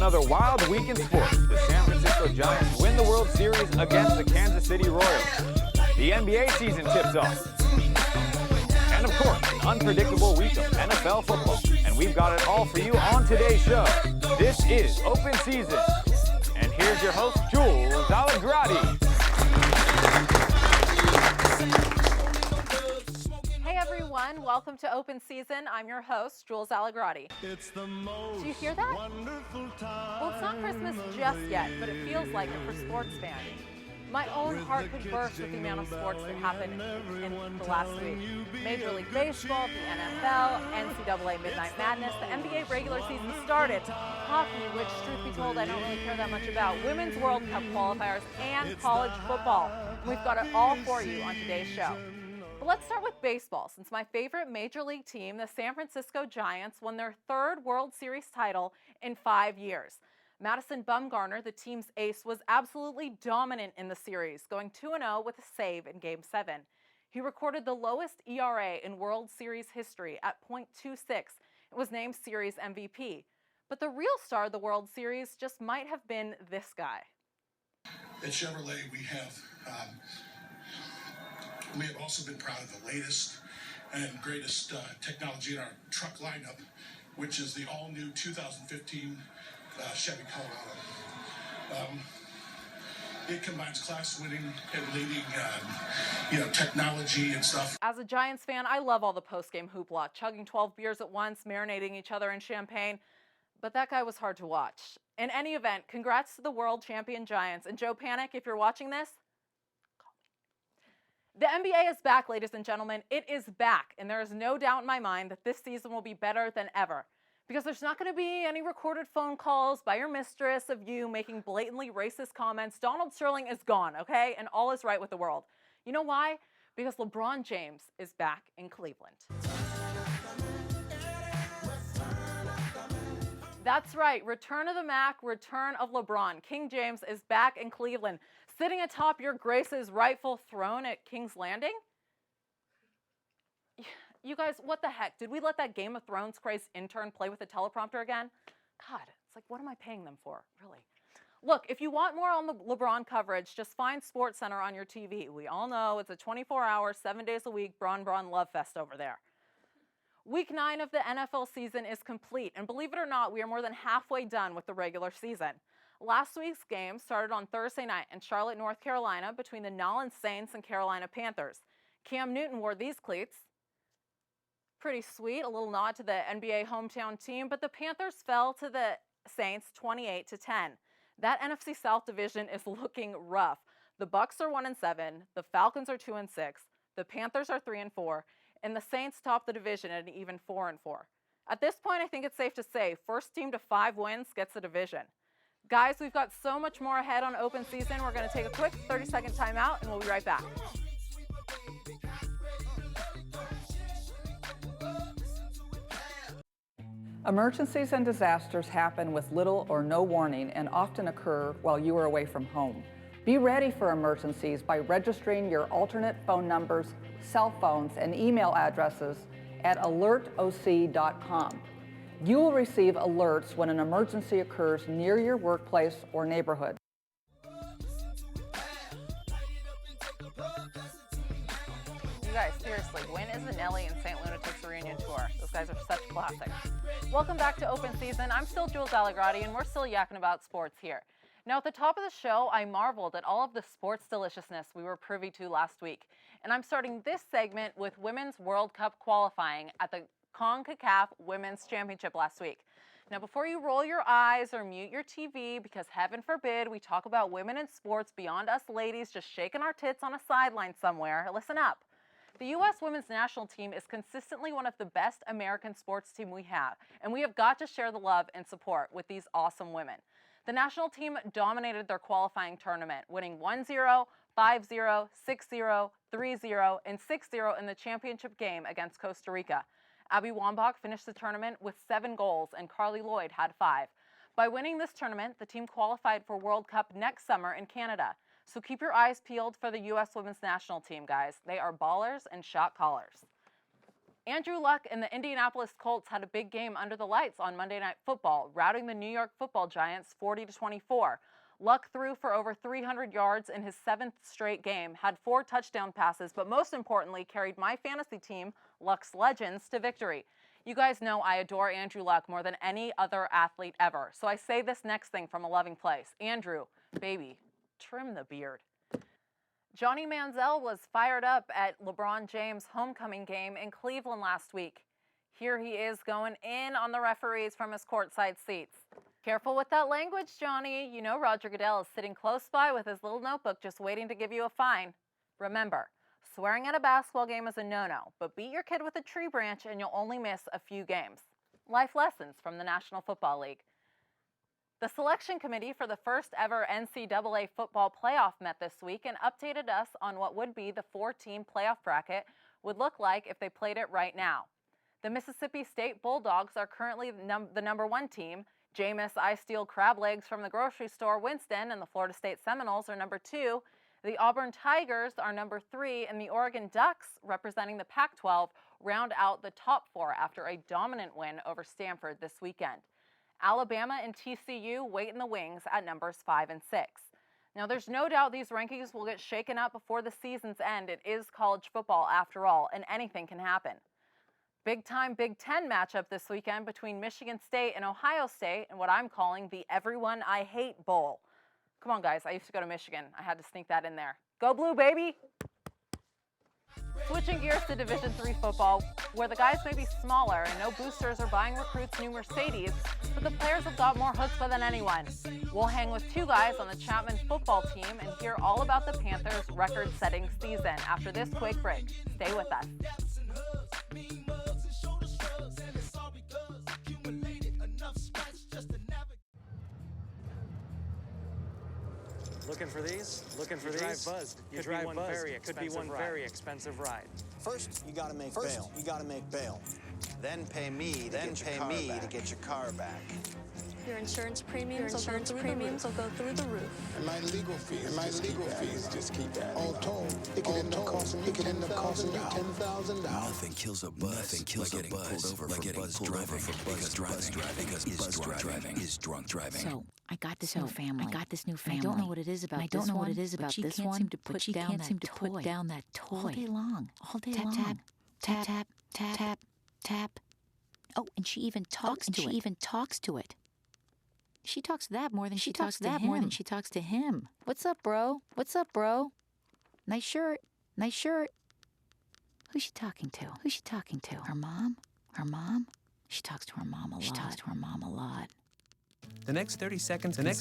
another wild week in sports. The San Francisco Giants win the World Series against the Kansas City Royals. The NBA season tips off. And of course, an unpredictable week of NFL football. And we've got it all for you on today's show. This is Open Season. And here's your host, Jules Alagrati. Hey everyone, welcome to Open Season. I'm your host, Jules Alagrati. Do you hear that? Well, it's not Christmas just yet, but it feels like it for sports fans. My own heart could burst with the amount of sports that happened in the last week. Major League Baseball, the NFL, NCAA Midnight Madness, the NBA regular season started, hockey, which, truth be told, I don't really care that much about, Women's World Cup qualifiers, and college football. And we've got it all for you on today's show. But let's start with baseball, since my favorite Major League team, the San Francisco Giants, won their third World Series title in 5 years. Madison Bumgarner, the team's ace, was absolutely dominant in the series, going 2-0 with a save in Game 7. He recorded the lowest ERA in World Series history at .26 and was named Series MVP. But the real star of the World Series just might have been this guy. At Chevrolet, we have also been proud of the latest and greatest technology in our truck lineup, which is the all-new 2015 Chevy Colorado. It combines class-winning and leading, technology and stuff. As a Giants fan, I love all the post-game hoopla, chugging 12 beers at once, marinating each other in champagne. But that guy was hard to watch. In any event, congrats to the world champion Giants. And Joe Panic, if you're watching this, call me. The NBA is back, ladies and gentlemen. It is back, and there is no doubt in my mind that this season will be better than ever. Because there's not going to be any recorded phone calls by your mistress of you making blatantly racist comments. Donald Sterling is gone, okay? And all is right with the world. You know why? Because LeBron James is back in Cleveland. That's right, return of the Mac, return of LeBron. King James is back in Cleveland, sitting atop your Grace's rightful throne at King's Landing. You guys, what the heck? Did we let that Game of Thrones crazed intern play with the teleprompter again? God, it's like, what am I paying them for, really? Look, if you want more on the LeBron coverage, just find SportsCenter on your TV. We all know it's a 24-hour, 7 days a week Bron love fest over there. Week 9 of the NFL season is complete, and believe it or not, we are more than halfway done with the regular season. Last week's game started on Thursday night in Charlotte, North Carolina, between the Nolens Saints and Carolina Panthers. Cam Newton wore these cleats. Pretty sweet, a little nod to the NBA hometown team, but the Panthers fell to the Saints 28-10. That NFC South division is looking rough. The Bucs are 1-7, the Falcons are 2-6, the Panthers are 3-4, and the Saints top the division at an even 4-4. At this point, I think it's safe to say first team to 5 wins gets the division. Guys, we've got so much more ahead on Open Season. We're going to take a quick 30-second timeout, and we'll be right back. Emergencies and disasters happen with little or no warning and often occur while you are away from home. Be ready for emergencies by registering your alternate phone numbers, cell phones, and email addresses at alertoc.com. You will receive alerts when an emergency occurs near your workplace or neighborhood. You guys, seriously, when is the Nelly and St. Lunatics reunion tour? Those guys are such classics. Welcome back to Open Season. I'm still Jules Alagrati, and we're still yakking about sports here. Now, at the top of the show, I marveled at all of the sports deliciousness we were privy to last week. And I'm starting this segment with Women's World Cup qualifying at the CONCACAF Women's Championship last week. Now, before you roll your eyes or mute your TV, because heaven forbid we talk about women in sports beyond us ladies just shaking our tits on a sideline somewhere, listen up. The U.S. women's national team is consistently one of the best American sports team we have, and we have got to share the love and support with these awesome women. The national team dominated their qualifying tournament, winning 1-0, 5-0, 6-0, 3-0, and 6-0 in the championship game against Costa Rica. Abby Wambach finished the tournament with 7 goals, and Carly Lloyd had 5. By winning this tournament, the team qualified for World Cup next summer in Canada. So keep your eyes peeled for the U.S. women's national team, guys. They are ballers and shot callers. Andrew Luck and the Indianapolis Colts had a big game under the lights on Monday Night Football, routing the New York Football Giants 40-24. Luck threw for over 300 yards in his 7th straight game, had 4 touchdown passes, but most importantly, carried my fantasy team, Luck's Legends, to victory. You guys know I adore Andrew Luck more than any other athlete ever, so I say this next thing from a loving place. Andrew, baby, trim the beard. Johnny Manziel was fired up at LeBron James' homecoming game in Cleveland last week. Here he is going in on the referees from his courtside seats. Careful with that language, Johnny. You know Roger Goodell is sitting close by with his little notebook just waiting to give you a fine. Remember, swearing at a basketball game is a no-no, but beat your kid with a tree branch and you'll only miss a few games. Life lessons from the National Football League. The selection committee for the first ever NCAA football playoff met this week and updated us on what would be the 4-team playoff bracket would look like if they played it right now. The Mississippi State Bulldogs are currently the number 1 team. Jameis I Steal Crab Legs from the grocery store Winston and the Florida State Seminoles are number 2. The Auburn Tigers are number 3, and the Oregon Ducks, representing the Pac-12, round out the top 4 after a dominant win over Stanford this weekend. Alabama and TCU wait in the wings at numbers 5 and 6. Now, there's no doubt these rankings will get shaken up before the season's end. It is college football after all, and anything can happen. Big-time Big Ten matchup this weekend between Michigan State and Ohio State and what I'm calling the Everyone I Hate Bowl. Come on, guys. I used to go to Michigan. I had to sneak that in there. Go Blue, baby! Switching gears to Division III football, where the guys may be smaller and no boosters are buying recruits new Mercedes, but the players have got more chutzpah than anyone. We'll hang with 2 guys on the Chapman football team and hear all about the Panthers' record-setting season after this quick break. Stay with us. Looking for these? Looking for these? Buzzed. You drive buzzed. Could be one very expensive ride. First, you got to make bail. You got to make bail. Then pay me to get your car back. Your insurance premiums will go through the roof. And my legal fees just keep that. All told, it can end up costing you $10,000. Nothing kills a buzz. Nothing kills like a buzz. Pulled over for buzz driving. Because buzz driving is drunk driving. So I got this new family. I don't know what it is about this one. But she can't seem to put down that toy. All day long. Tap, tap, tap, tap, tap, tap. Oh, and she even talks to it. She talks to that more than she talks to him. What's up, bro? Nice shirt. Who's she talking to? Her mom? She talks to her mom a lot. The next 30 seconds can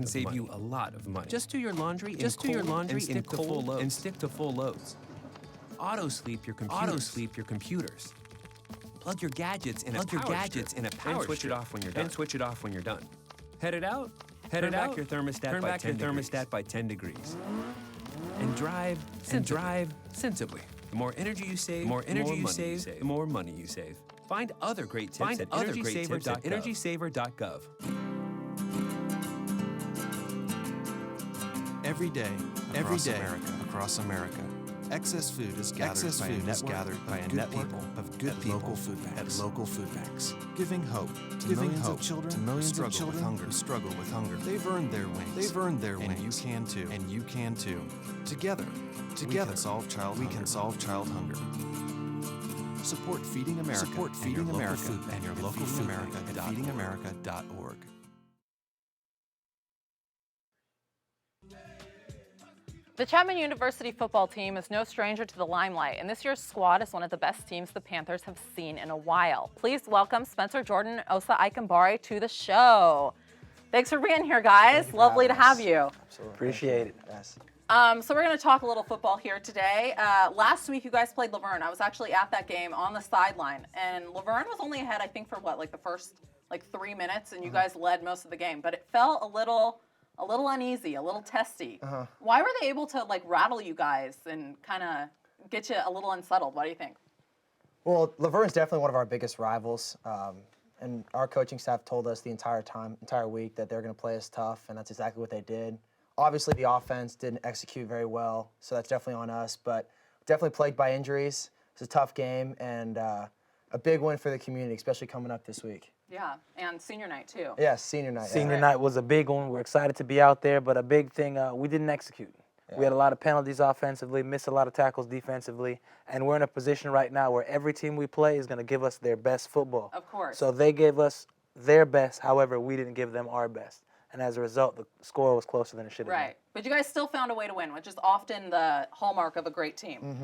save you a lot of money. Just do your laundry and stick to full loads. Auto sleep your computers. Plug your gadgets in a power and switch it off when you're done. Headed out? Turn back your thermostat by 10 degrees. And drive sensibly. The more energy you save, the more money you save. Find other great tips at energysaver.gov. Every day, across America, excess food is gathered by a network of good people at local food banks, giving hope to millions of children who struggle with hunger. They've earned their wings. And you can too. Together, we can solve child hunger. Support Feeding America and your local food bank at feedingamerica.org. The Chapman University football team is no stranger to the limelight, and this year's squad is one of the best teams the Panthers have seen in a while. Please welcome Spencer Jordan and Osa Ikembare to the show. Thanks for being here, guys. Lovely to have you. Absolutely. Appreciate it. Yes. So we're going to talk a little football here today. Last week, you guys played Laverne. I was actually at that game on the sideline, and Laverne was only ahead, I think, for the first 3 minutes, and you guys led most of the game. But it felt a little uneasy, a little testy. Why were they able to rattle you guys and kind of get you a little unsettled? What do you think? Well, Laverne's definitely one of our biggest rivals, and our coaching staff told us the entire week that they're going to play us tough, and that's exactly what they did. Obviously, the offense didn't execute very well, so that's definitely on us, but definitely plagued by injuries. it's a tough game and a big win for the community, especially coming up this week. Yeah, and senior night too. Yes, senior night. Senior night was a big one. We're excited to be out there, but a big thing, we didn't execute. Yeah. We had a lot of penalties offensively, missed a lot of tackles defensively, and we're in a position right now where every team we play is going to give us their best football. Of course. So they gave us their best, however, we didn't give them our best. And as a result, the score was closer than it should have been. Right, but you guys still found a way to win, which is often the hallmark of a great team.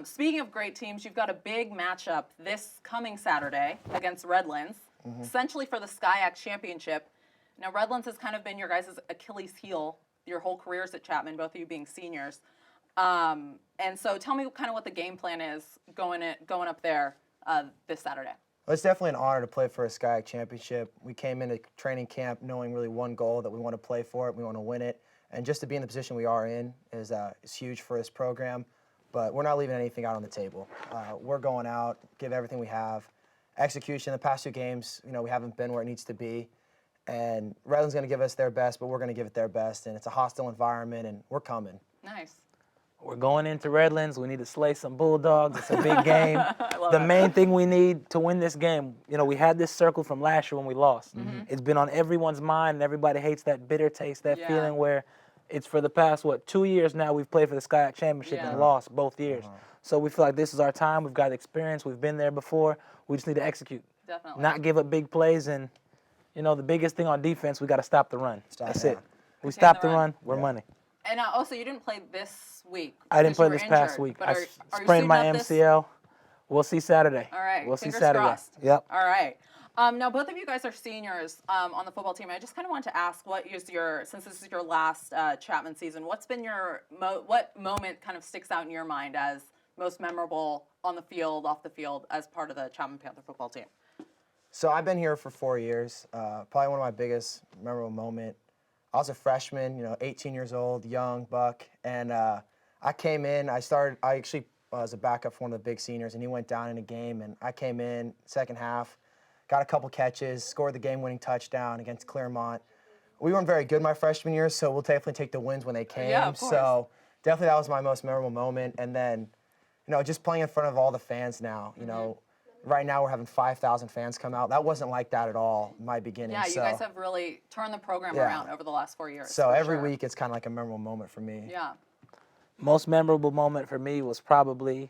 Speaking of great teams, you've got a big matchup this coming Saturday against Redlands, essentially for the SCIAC Championship. Now, Redlands has kind of been your guys' Achilles heel your whole careers at Chapman, both of you being seniors. And so tell me kind of what the game plan is going up there this Saturday. Well, it's definitely an honor to play for a SCIAC championship. We came into training camp knowing really one goal, that we want to play for it, we want to win it. And just to be in the position we are in is huge for this program. But we're not leaving anything out on the table. We're going out, give everything we have. Execution, the past 2 games, we haven't been where it needs to be. And Redlands going to give us their best, but we're going to give it their best. And it's a hostile environment, and we're coming. Nice. We're going into Redlands. We need to slay some Bulldogs. It's a big game. The main thing we need to win this game, we had this circle from last year when we lost. It's been on everyone's mind, and everybody hates that bitter taste, that feeling where it's for the past, 2 years now we've played for the SCIAC Championship and lost both years. So we feel like this is our time. We've got experience. We've been there before. We just need to execute. Definitely. Not give up big plays. And, the biggest thing on defense, we got to stop the run. That's it. We stop the run, we're money. And also, you didn't play this week. I didn't play this past week. I sprained my MCL. We'll see Saturday. All right. We'll see Fingers Saturday. Crossed. Yep. All right. Now, both of you guys are seniors on the football team. I just kind of want to ask, since this is your last Chapman season, what's been what moment kind of sticks out in your mind as most memorable on the field, off the field, as part of the Chapman Panther football team? So I've been here for 4 years. Probably one of my biggest memorable moment. I was a freshman, 18 years old, young buck, and I came in. I actually was a backup for one of the big seniors, and he went down in a game, and I came in second half, got a couple catches, scored the game-winning touchdown against Claremont. We weren't very good my freshman year, so we'll definitely take the wins when they came. Yeah, of course. So definitely that was my most memorable moment, and then, just playing in front of all the fans now, Right now we're having 5,000 fans come out. That wasn't like that at all in my beginning. Yeah, you guys have really turned the program around over the last 4 years. So every week it's kind of like a memorable moment for me. Yeah. Most memorable moment for me was probably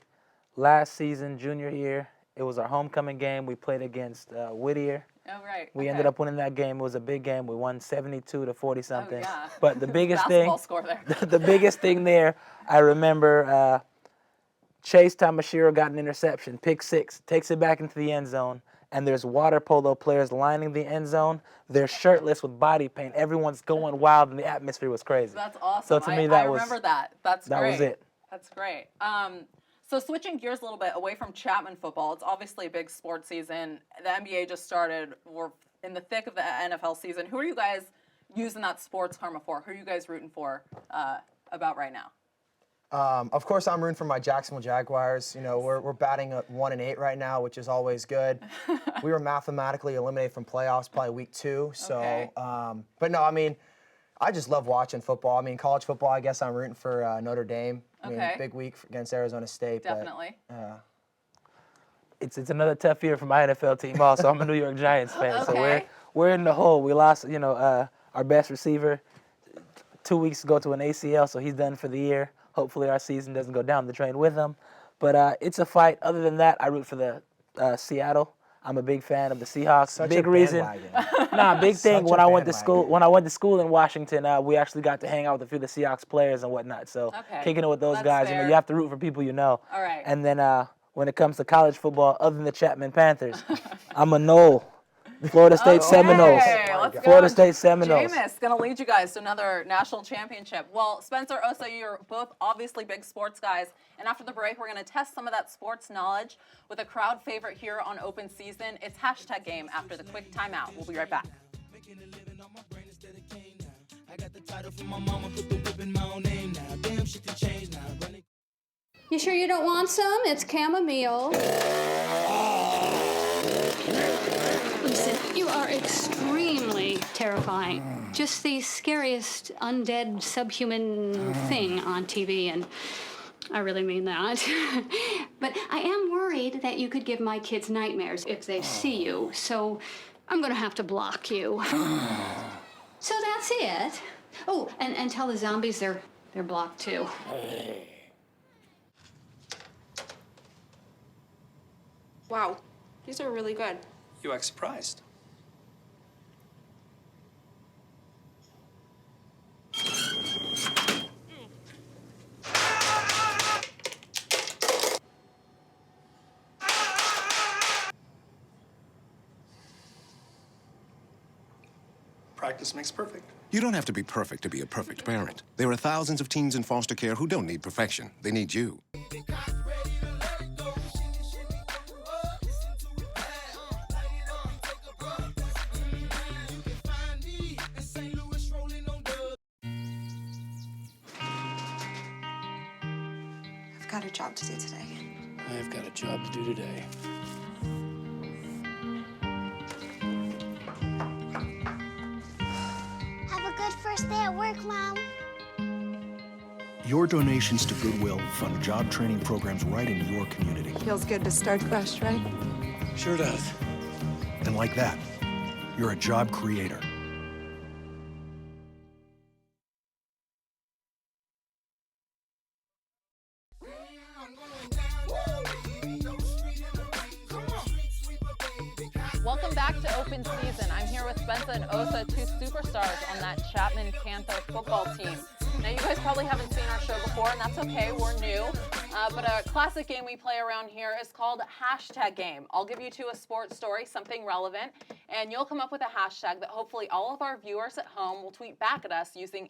last season, junior year. It was our homecoming game. We played against Whittier. Oh, right. We ended up winning that game. It was a big game. We won 72 to 40-something. Oh, yeah. But the biggest Basketball score there. the biggest thing there, I remember Chase Tamashiro got an interception, pick 6, takes it back into the end zone, and there's water polo players lining the end zone. They're shirtless with body paint. Everyone's going wild, and the atmosphere was crazy. That's awesome. So to me, I remember that. That's great. That was it. That's great. So switching gears a little bit away from Chapman football, it's obviously a big sports season. The NBA just started. We're in the thick of the NFL season. Who are you guys using that sports karma for? Who are you guys rooting for about right now? Of course, I'm rooting for my Jacksonville Jaguars. We're batting at 1-8 right now, which is always good. We were mathematically eliminated from playoffs probably week 2. So, okay. But no, I just love watching football. College football, I guess I'm rooting for Notre Dame. Big week against Arizona State. Definitely. But, it's another tough year for my NFL team also. I'm a New York Giants fan. Okay. So we're in the hole. We lost, our best receiver 2 weeks ago to an ACL, so he's done for the year. Hopefully our season doesn't go down the drain with him. But it's a fight. Other than that, I root for the Seattle. I'm a big fan of the Seahawks. Such big a reason. Big thing. Such When a I went to school, bandwagon. when I went to school in Washington, we actually got to hang out with a few of the Seahawks players and whatnot. So kicking it with those That's guys, fair. you have to root for people you know. All right. And then when it comes to college football, other than the Chapman Panthers, I'm a Knoll. Florida State Seminoles. Let's go. Florida State Seminoles. Jameis going to lead you guys to another national championship. Well, Spencer, Osa, you're both obviously big sports guys. And after the break, we're going to test some of that sports knowledge with a crowd favorite here on Open Season. It's hashtag game after the quick timeout. We'll be right back. You sure you don't want some? It's chamomile. Listen, you are extremely terrifying. Just the scariest undead subhuman thing on TV, and I really mean that. But I am worried that you could give my kids nightmares if they see you, so I'm gonna have to block you. So that's it. Oh, and tell the zombies they're blocked too. Wow, these are really good. You act surprised. Practice makes perfect. You don't have to be perfect to be a perfect parent. There are thousands of teens in foster care who don't need perfection. They need you. I've got a job to do today. I've got a job to do today. Have a good first day at work, Mom. Your donations to Goodwill fund job training programs right in your community. Feels good to start fresh, right? Sure does. And like that, you're a job creator. Welcome back to Open Season. I'm here with Spencer and Osa, two superstars on that Chapman Panther football team. Now, you guys probably haven't seen our show before, and that's okay, we're new. But a classic game we play around here is called Hashtag Game. I'll give you two a sports story, something relevant, and you'll come up with a hashtag that hopefully all of our viewers at home will tweet back at us using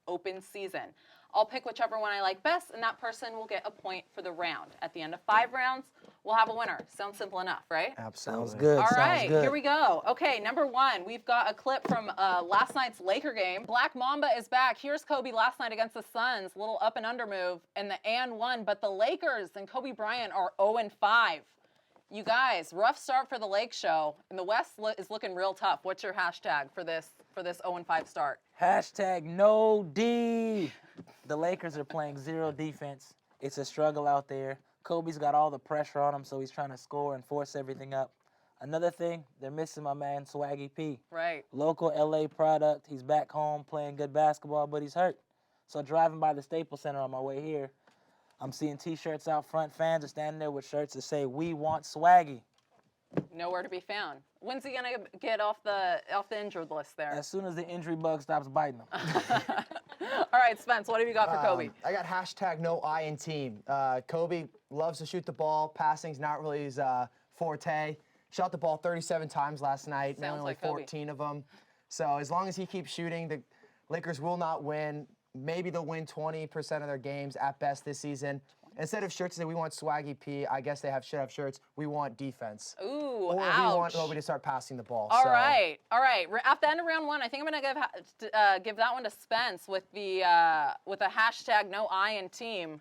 @OpenSeason. I'll pick whichever one I like best, and that person will get a point for the round. At the end of 5 rounds, we'll have a winner. Sounds simple enough, right? Absolutely. Sounds good. All sounds right, good. here we go. Okay, number 1, we've got a clip from last night's Laker game. Black Mamba is back. Here's Kobe last night against the Suns. Little up and under move in the and 1, but the Lakers and Kobe Bryant are 0-5. You guys, rough start for the Lake Show, and the West is looking real tough. What's your hashtag for this 0-5 start? Hashtag no D. The Lakers are playing zero defense. It's a struggle out there. Kobe's got all the pressure on him, so he's trying to score and force everything up. Another thing, they're missing my man Swaggy P. Right. Local LA product. He's back home playing good basketball, but he's hurt. So driving by the Staples Center on my way here, I'm seeing T-shirts out front. Fans are standing there with shirts that say, "We want Swaggy." Nowhere to be found. When's he gonna get off the injured list there? As soon as the injury bug stops biting him. All right, Spence, what have you got for Kobe? I got hashtag no I in team. Kobe loves to shoot the ball. Passing's not really his forte. Shot the ball 37 times last night, Sounds only like Kobe. 14 of them. So as long as he keeps shooting, the Lakers will not win. Maybe they'll win 20% of their games at best this season. Instead of shirts that we want Swaggy P, I guess they should have shirts. We want defense. Ooh, or ouch. we want Kobe to start passing the ball. All right. At the end of round 1, I think I'm gonna give that one to Spence with a hashtag no I in team.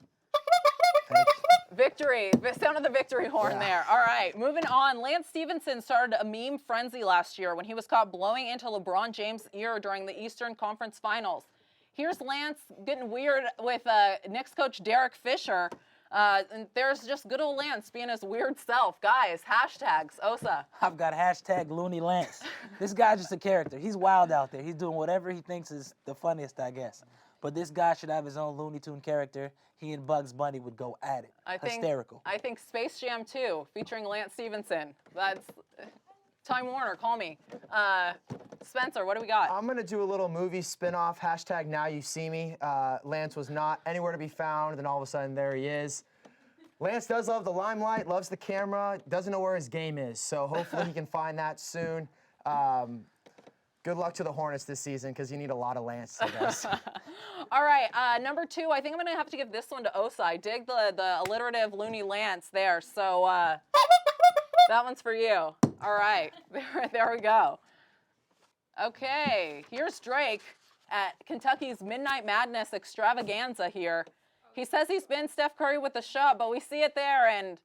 Victory. The sound of the victory horn there. All right, moving on. Lance Stevenson started a meme frenzy last year when he was caught blowing into LeBron James' ear during the Eastern Conference Finals. Here's Lance getting weird with Knicks coach Derek Fisher. And there's just good old Lance being his weird self. Guys, hashtags. Osa. I've got hashtag Looney Lance. This guy's just a character. He's wild out there. He's doing whatever he thinks is the funniest, I guess. But this guy should have his own Looney Tune character. He and Bugs Bunny would go at it. Hysterical. I think Space Jam 2 featuring Lance Stevenson. That's Time Warner, call me. Spencer, what do we got? I'm going to do a little movie spin-off, hashtag Now You See Me. Lance was not anywhere to be found, then all of a sudden there he is. Lance does love the limelight, loves the camera, doesn't know where his game is, so hopefully he can find that soon. Good luck to the Hornets this season, because you need a lot of Lance, I guess. All right, number 2, I think I'm going to have to give this one to Osa. I dig the alliterative Looney Lance there, so that one's for you. All right, there we go. Okay, here's Drake at Kentucky's Midnight Madness extravaganza here. He says he's been Steph Curry with the shot, but we see it there, and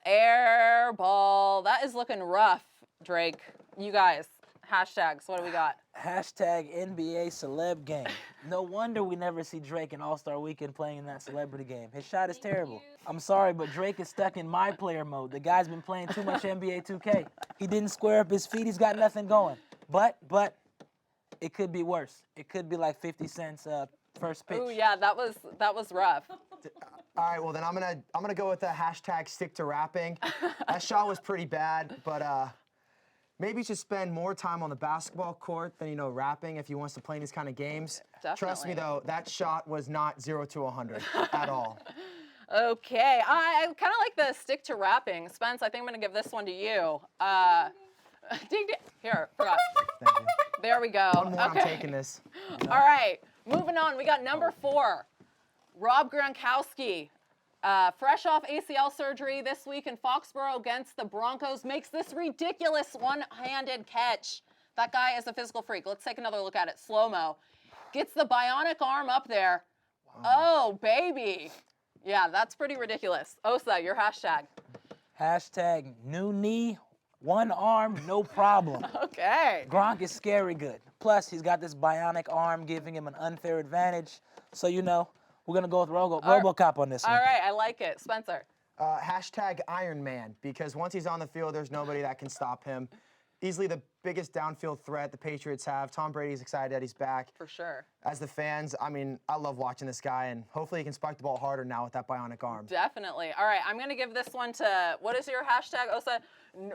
air ball. That is looking rough, Drake. You guys, hashtags. What do we got? Hashtag NBA celeb game. No wonder we never see Drake in All-Star Weekend playing in that celebrity game. His shot is terrible. I'm sorry, but Drake is stuck in my player mode. The guy's been playing too much NBA 2K. He didn't square up his feet. He's got nothing going. But it could be worse. It could be like 50 Cent's first pitch. Oh yeah, that was rough. All right, well then I'm gonna go with the hashtag stick to rapping. That shot was pretty bad, but maybe he should spend more time on the basketball court than rapping if he wants to play in these kind of games. Definitely. Trust me though, that shot was not 0 to 100 at all. Okay, I kind of like the stick to rapping. Spence, I think I'm gonna give this one to you. Ding, ding. Here, forgot. Thank you. There we go. One more, okay. I'm taking this. All right, moving on. We got number 4, Rob Gronkowski. Fresh off ACL surgery this week in Foxborough against the Broncos, makes this ridiculous one-handed catch. That guy is a physical freak. Let's take another look at it. Slow-mo. Gets the bionic arm up there. Wow. Oh, baby. Yeah, that's pretty ridiculous. Osa, your hashtag. Hashtag new knee, one arm, no problem. Okay. Gronk is scary good. Plus, he's got this bionic arm giving him an unfair advantage. So, we're going to go with RoboCop on this one. All right, I like it. Spencer. Hashtag Iron Man, because once he's on the field, there's nobody that can stop him. Easily the biggest downfield threat the Patriots have. Tom Brady's excited that he's back. For sure. As the fans, I love watching this guy, and hopefully he can spike the ball harder now with that bionic arm. Definitely. All right, I'm going to give this one to, what is your hashtag, Osa?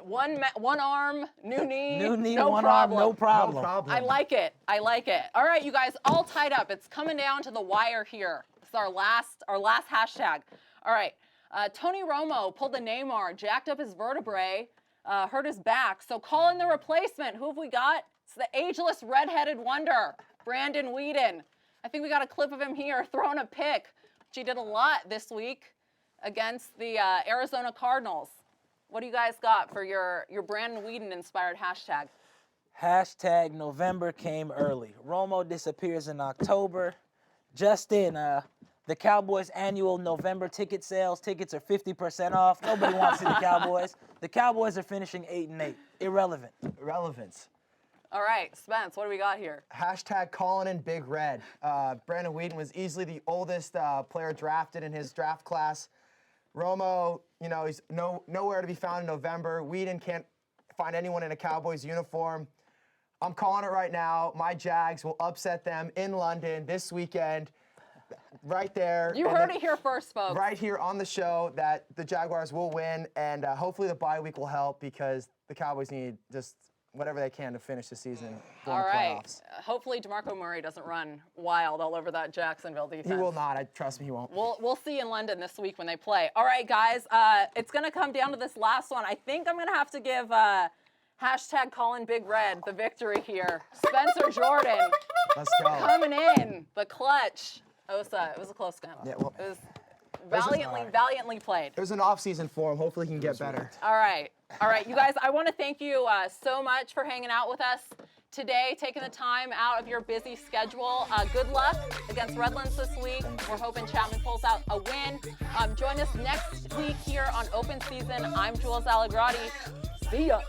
One arm, new knee, new knee, no one problem. arm, no problem. No problem. I like it. I like it. All right, you guys, all tied up. It's coming down to the wire here. It's our last hashtag. All right, Tony Romo pulled the Neymar, jacked up his vertebrae, hurt his back. So call in the replacement. Who have we got? It's the ageless redheaded wonder, Brandon Weeden. I think we got a clip of him here throwing a pick, which he did a lot this week against the Arizona Cardinals. What do you guys got for your Brandon Weeden inspired hashtag? Hashtag November came early. Romo disappears in October. Just in, the Cowboys' annual November ticket sales. Tickets are 50% off. Nobody wants to see the Cowboys. The Cowboys are finishing 8-8. Irrelevant. Irrelevance. All right, Spence, what do we got here? Hashtag calling in Big Red. Brandon Weeden was easily the oldest player drafted in his draft class. Romo, he's nowhere to be found in November. Weeden can't find anyone in a Cowboys uniform. I'm calling it right now. My Jags will upset them in London this weekend. Right there. You heard it here first, folks. Right here on the show that the Jaguars will win, and hopefully the bye week will help because the Cowboys need just whatever they can to finish the season during the playoffs. Hopefully DeMarco Murray doesn't run wild all over that Jacksonville defense. He will not. Trust me, he won't. We'll see you in London this week when they play. All right, guys. It's going to come down to this last one. I think I'm going to have to give hashtag Colin Big Red the victory here. Spencer Jordan. Let's go. Coming in, the clutch. Osa, it was a close game. Yeah, well, it was valiantly played. There's an off-season for him. Hopefully he can get better. All right, you guys. I want to thank you so much for hanging out with us today, taking the time out of your busy schedule. Good luck against Redlands this week. We're hoping Chapman pulls out a win. Join us next week here on Open Season. I'm Jules Allegrati. See ya.